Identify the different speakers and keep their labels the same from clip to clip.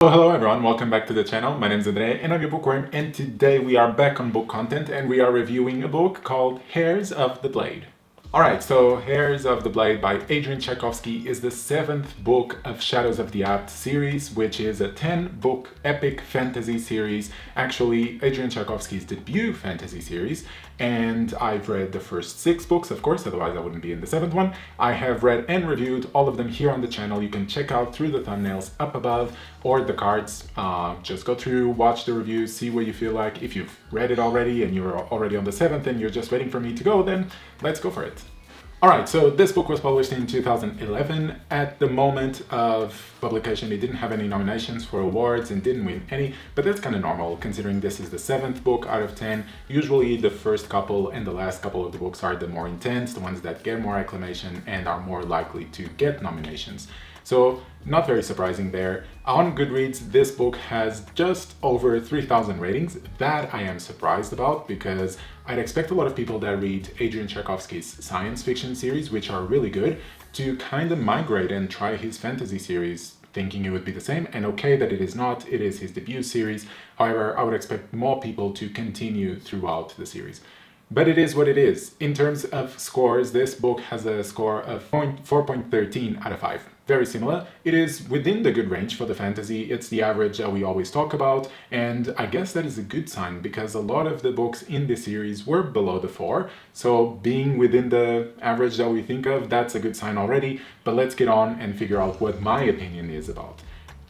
Speaker 1: Hello everyone, welcome back to the channel. My name is Andrea and I'm your bookworm, and today we are back on book content and we are reviewing a book called Heirs of the Blade. Alright, so Heirs of the Blade by Adrian Tchaikovsky is the 7th book of Shadows of the Abt series, which is a 10-book epic fantasy series, actually Adrian Tchaikovsky's debut fantasy series, and I've read the first 6 books, of course, otherwise I wouldn't be in the 7th one. I have read and reviewed all of them here on the channel. You can check out through the thumbnails up above or the cards. Just go through, watch the reviews, see what you feel like. If you've read it already and you're already on the 7th and you're just waiting for me to go, then let's go for it. Alright, so this book was published in 2011. At the moment of publication, it didn't have any nominations for awards and didn't win any, but that's kind of normal considering this is the 7th book out of 10. Usually the first couple and the last couple of the books are the more intense, the ones that get more acclamation and are more likely to get nominations. So not very surprising there. On Goodreads, this book has just over 3,000 ratings. That I am surprised about because I'd expect a lot of people that read Adrian Tchaikovsky's science fiction series, which are really good, to kind of migrate and try his fantasy series thinking it would be the same. And okay that it is not, it is his debut series. However, I would expect more people to continue throughout the series. But it is what it is. In terms of scores, this book has a score of 4.13 out of 5. Very similar. It is within the good range for the fantasy. It's the average that we always talk about, and I guess that is a good sign because a lot of the books in this series were below the 4. So being within the average that we think of, that's a good sign already. But let's get on and figure out what my opinion is about.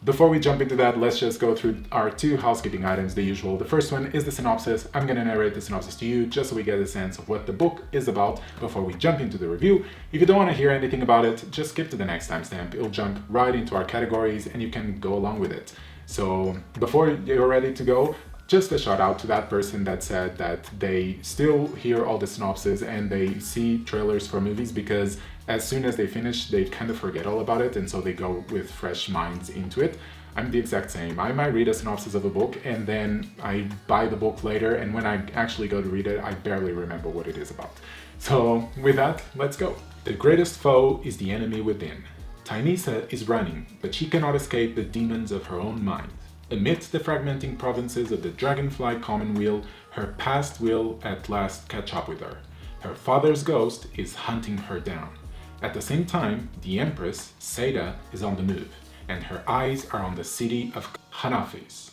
Speaker 1: Before we jump into that, let's just go through our 2 housekeeping items, the usual. The first one is the synopsis. I'm going to narrate the synopsis to you just so we get a sense of what the book is about before we jump into the review. If you don't want to hear anything about it, just skip to the next timestamp. It'll jump right into our categories and you can go along with it. So before you're ready to go, just a shout out to that person that said that they still hear all the synopses and they see trailers for movies because as soon as they finish, they kind of forget all about it and so they go with fresh minds into it. I'm the exact same. I might read a synopsis of a book and then I buy the book later, and when I actually go to read it, I barely remember what it is about. So with that, let's go. The greatest foe is the enemy within. Tynisa is running, but she cannot escape the demons of her own mind. Amidst the fragmenting provinces of the Dragonfly Commonweal, her past will at last catch up with her. Her father's ghost is hunting her down. At the same time, the Empress, Seda, is on the move, and her eyes are on the city of Hanafis,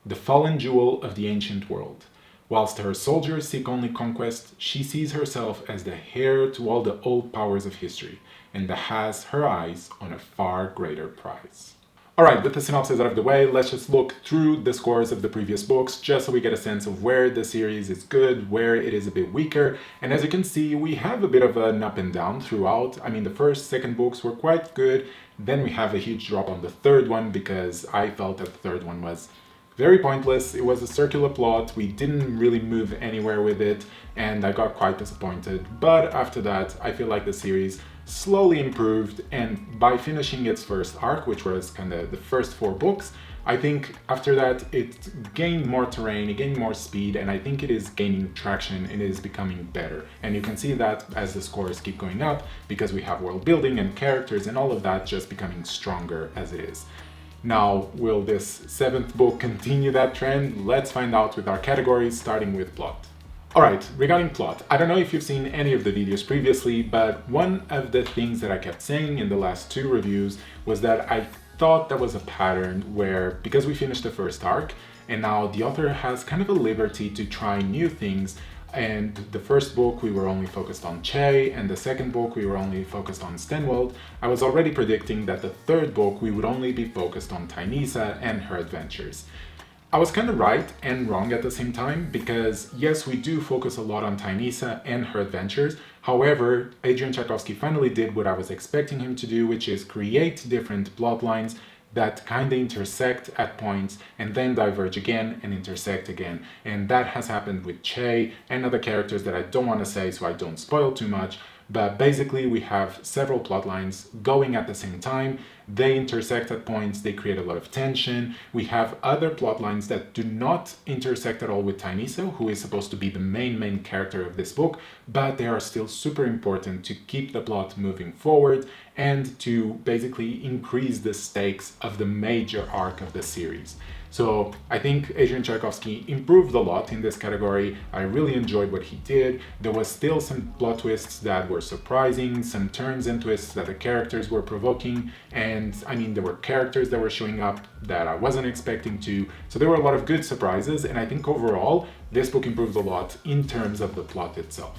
Speaker 1: the fallen jewel of the ancient world. Whilst her soldiers seek only conquest, she sees herself as the heir to all the old powers of history, and has her eyes on a far greater prize. Alright, with the synopsis out of the way, let's just look through the scores of the previous books just so we get a sense of where the series is good, where it is a bit weaker. And as you can see, we have a bit of an up and down throughout. I mean, the first, second books were quite good. Then we have a huge drop on the third one because I felt that the third one was very pointless. It was a circular plot. We didn't really move anywhere with it and I got quite disappointed. But after that, I feel like the series slowly improved, and by finishing its first arc, which was kind of the first 4 books, I think after that it gained more terrain, it gained more speed, and I think it is gaining traction and it is becoming better. And you can see that as the scores keep going up because we have world building and characters and all of that just becoming stronger as it is. Now, will this 7th book continue that trend? Let's find out with our categories, starting with plot. Alright, regarding plot, I don't know if you've seen any of the videos previously, but one of the things that I kept saying in the last 2 reviews was that I thought there was a pattern where, because we finished the first arc, and now the author has kind of a liberty to try new things, and the first book we were only focused on Che, and the second book we were only focused on Stenwald, I was already predicting that the third book we would only be focused on Tynisa and her adventures. I was kind of right and wrong at the same time because yes, we do focus a lot on Tynisa and her adventures. However, Adrian Tchaikovsky finally did what I was expecting him to do, which is create different plot lines that kind of intersect at points and then diverge again and intersect again. And that has happened with Che and other characters that I don't want to say so I don't spoil too much. But basically we have several plot lines going at the same time They intersect at points, they create a lot of tension. We have other plot lines that do not intersect at all with Tainisa, who is supposed to be the main character of this book, but they are still super important to keep the plot moving forward and to basically increase the stakes of the major arc of the series. So I think Adrian Tchaikovsky improved a lot in this category. I really enjoyed what he did. There was still some plot twists that were surprising, some turns and twists that the characters were provoking, and I mean there were characters that were showing up that I wasn't expecting to. So there were a lot of good surprises, and I think overall this book improved a lot in terms of the plot itself.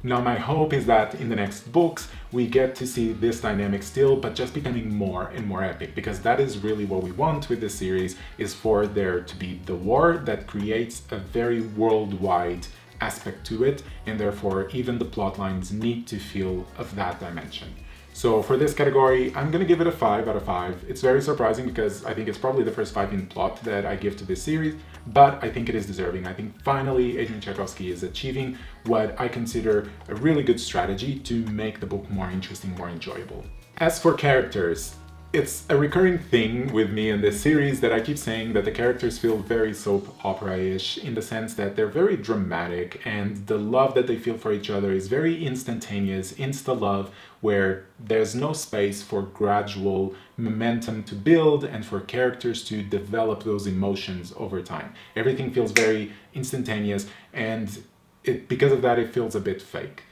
Speaker 1: Now my hope is that in the next books we get to see this dynamic still, but just becoming more and more epic, because that is really what we want with this series, is for there to be the war that creates a very worldwide aspect to it, and therefore even the plot lines need to feel of that dimension. So for this category, I'm gonna give it a 5 out of 5. It's very surprising because I think it's probably the first 5 in plot that I give to this series, but I think it is deserving. I think finally Adrian Tchaikovsky is achieving what I consider a really good strategy to make the book more interesting, more enjoyable. As for characters, it's a recurring thing with me in this series that I keep saying that the characters feel very soap opera-ish, in the sense that they're very dramatic and the love that they feel for each other is very instantaneous, insta-love, where there's no space for gradual momentum to build and for characters to develop those emotions over time. Everything feels very instantaneous, and because of that it feels a bit fake.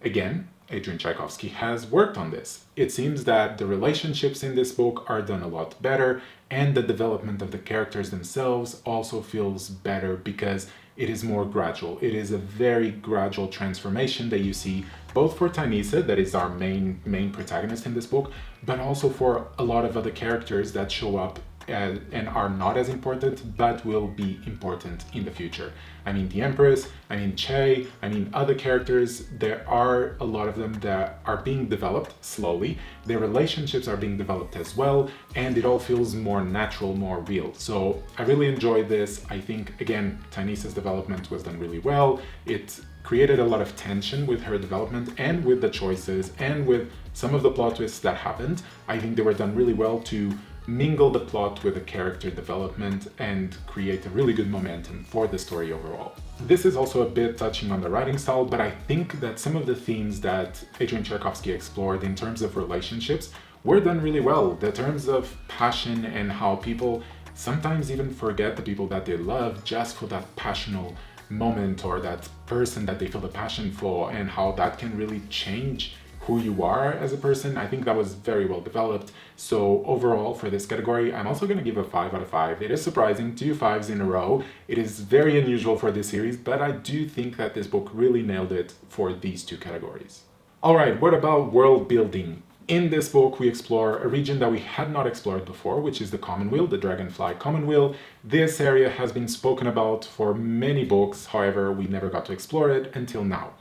Speaker 1: Again, Adrian Tchaikovsky has worked on this. It seems that the relationships in this book are done a lot better, and the development of the characters themselves also feels better because it is more gradual. It is a very gradual transformation that you see both for Tainisa, that is our main protagonist in this book, but also for a lot of other characters that show up and are not as important, but will be important in the future. I mean the Empress, I mean Che, I mean other characters. There are a lot of them that are being developed slowly. Their relationships are being developed as well, and it all feels more natural, more real. So I really enjoyed this. I think, again, Tainisa's development was done really well. It created a lot of tension with her development and with the choices and with some of the plot twists that happened. I think they were done really well to mingle the plot with the character development and create a really good momentum for the story overall. This is also a bit touching on the writing style, but I think that some of the themes that Adrian Tchaikovsky explored in terms of relationships were done really well. The terms of passion and how people sometimes even forget the people that they love just for that passional moment or that person that they feel the passion for, and how that can really change who you are as a person. I think that was very well developed. So overall for this category, I'm also going to give a 5 out of 5. It is surprising, 2 5s in a row. It is very unusual for this series, but I do think that this book really nailed it for these two categories. Alright, what about world building? In this book, we explore a region that we had not explored before, which is the Commonweal, the Dragonfly Commonweal. This area has been spoken about for many books, however, we never got to explore it until now.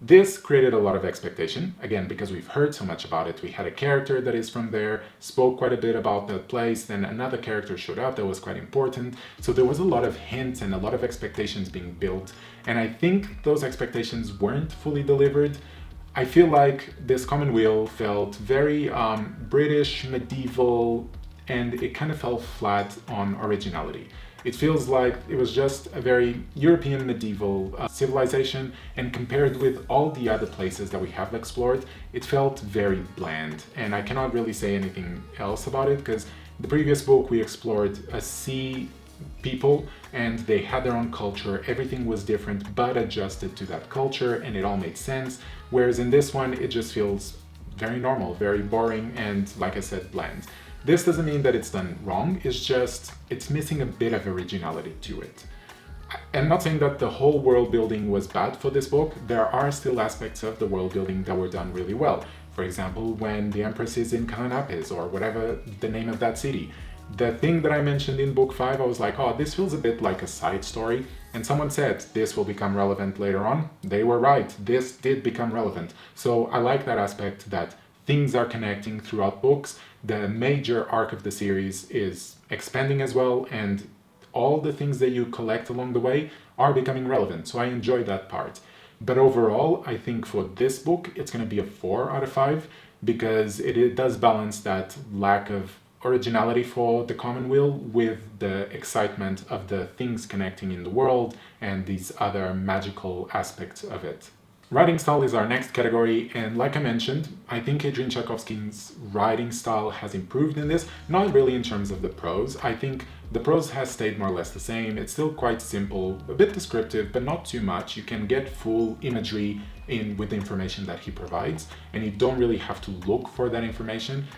Speaker 1: This created a lot of expectation, again, because we've heard so much about it. We had a character that is from there, spoke quite a bit about the place, then another character showed up that was quite important. So there was a lot of hints and a lot of expectations being built, and I think those expectations weren't fully delivered. I feel like this Commonweal felt very British, medieval, and it kind of fell flat on originality. It feels like it was just a very European medieval civilization, and compared with all the other places that we have explored, it felt very bland. And I cannot really say anything else about it, because the previous book we explored a sea people and they had their own culture. Everything was different but adjusted to that culture, and it all made sense. Whereas in this one, it just feels very normal, very boring, and like I said, bland. This doesn't mean that it's done wrong, it's just, it's missing a bit of originality to it. I'm not saying that the whole world building was bad for this book. There are still aspects of the world building that were done really well. For example, when the Empress is in Canapes, or whatever the name of that city. The thing that I mentioned in book 5, I was like, oh, this feels a bit like a side story. And someone said, this will become relevant later on. They were right, this did become relevant. So I like that aspect, that things are connecting throughout books. The major arc of the series is expanding as well, and all the things that you collect along the way are becoming relevant. So I enjoy that part. But overall, I think for this book, it's going to be a 4 out of 5. because it does balance that lack of originality for the Commonweal with the excitement of the things connecting in the world and these other magical aspects of it. Writing style is our next category, and like I mentioned, I think Adrian Tchaikovsky's writing style has improved in this, not really in terms of the prose. I think the prose has stayed more or less the same. It's still quite simple, a bit descriptive, but not too much. You can get full imagery in with the information that he provides, and you don't really have to look for that information.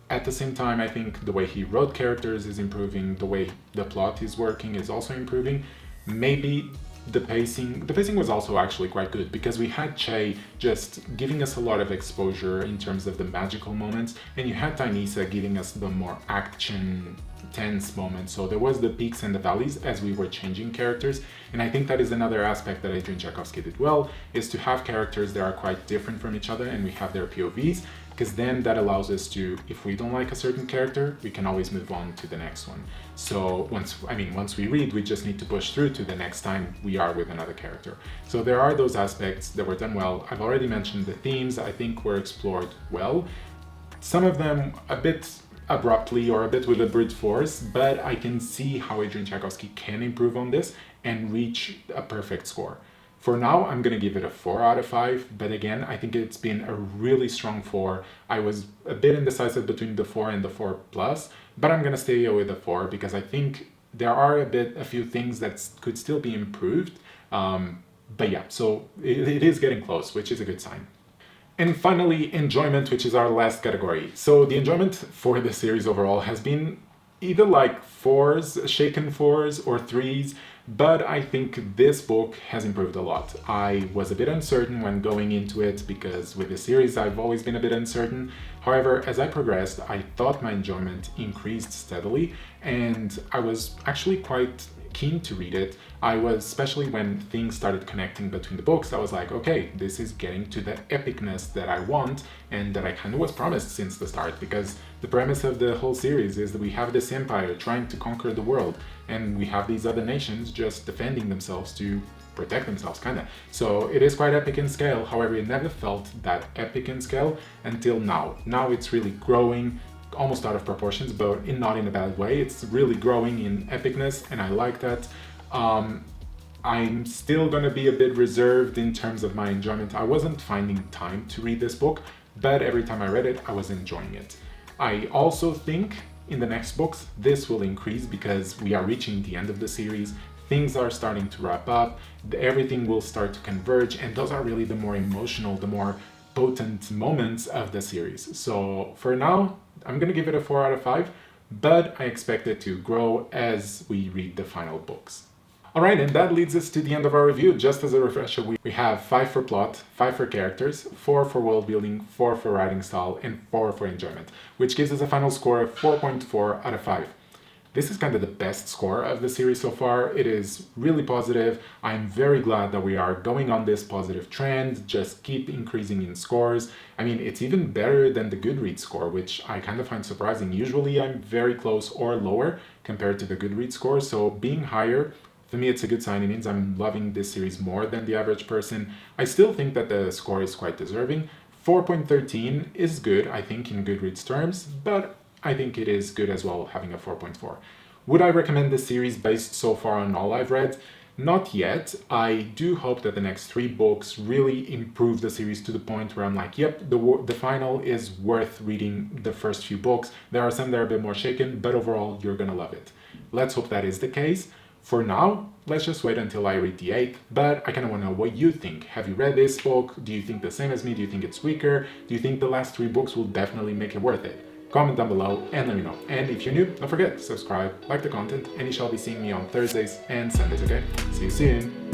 Speaker 1: At the same time, I think the way he wrote characters is improving, the way the plot is working is also improving. Maybe the pacing was also actually quite good, because we had Che just giving us a lot of exposure in terms of the magical moments, and you had Tainisa giving us the more action tense moments. So there was the peaks and the valleys as we were changing characters, and I think that is another aspect that Adrian Tchaikovsky did well, is to have characters that are quite different from each other and we have their POVs, because then that allows us to, if we don't like a certain character, we can always move on to the next one. So once we read, we just need to push through to the next time we are with another character. So there are those aspects that were done well. I've already mentioned the themes, I think were explored well. Some of them a bit abruptly or a bit with a brute force, but I can see how Adrian Tchaikovsky can improve on this and reach a perfect score. For now, I'm going to give it a 4 out of 5, but again, I think it's been a really strong 4. I was a bit indecisive between the 4 and the 4 plus, but I'm going to stay with the 4 because I think there are a few things that could still be improved. But yeah, so it is getting close, which is a good sign. And finally, enjoyment, which is our last category. So the enjoyment for the series overall has been either like 4s, shaken 4s or 3s, but I think this book has improved a lot. I was a bit uncertain when going into it because with the series I've always been a bit uncertain. However, as I progressed, I thought my enjoyment increased steadily, and I was actually quite keen to read it. I was, especially when things started connecting between the books, I was like, okay, this is getting to the epicness that I want and that I kind of was promised since the start, because the premise of the whole series is that we have this empire trying to conquer the world, and we have these other nations just defending themselves to protect themselves, kinda. So it is quite epic in scale. However, it never felt that epic in scale until now. Now it's really growing, almost out of proportions, but not in a bad way. It's really growing in epicness, and I like that. I'm still gonna be a bit reserved in terms of my enjoyment. I wasn't finding time to read this book, but every time I read it, I was enjoying it. I also think in the next books, this will increase because we are reaching the end of the series. Things are starting to wrap up, everything will start to converge, and those are really the more emotional, the more potent moments of the series. So for now, I'm gonna give it a 4 out of 5, but I expect it to grow as we read the final books. Alright, and that leads us to the end of our review. Just as a refresher, we have 5 for plot, 5 for characters, 4 for world building, 4 for writing style, and 4 for enjoyment, which gives us a final score of 4.4 out of 5. This is kind of the best score of the series so far. It is really positive. I'm very glad that we are going on this positive trend, just keep increasing in scores. I mean, it's even better than the Goodreads score, which I kind of find surprising. Usually I'm very close or lower compared to the Goodreads score, so being higher, for me, it's a good sign. It means I'm loving this series more than the average person. I still think that the score is quite deserving. 4.13 is good, I think, in Goodreads terms, but I think it is good as well, having a 4.4. Would I recommend this series based so far on all I've read? Not yet. I do hope that the next 3 books really improve the series to the point where I'm like, yep, the final is worth reading the first few books. There are some that are a bit more shaken, but overall, you're gonna love it. Let's hope that is the case. For now, let's just wait until I read the 8th, but I kind of want to know what you think. Have you read this book? Do you think the same as me? Do you think it's weaker? Do you think the last 3 books will definitely make it worth it? Comment down below and let me know. And if you're new, don't forget, subscribe, like the content, and you shall be seeing me on Thursdays and Sundays, okay? See you soon!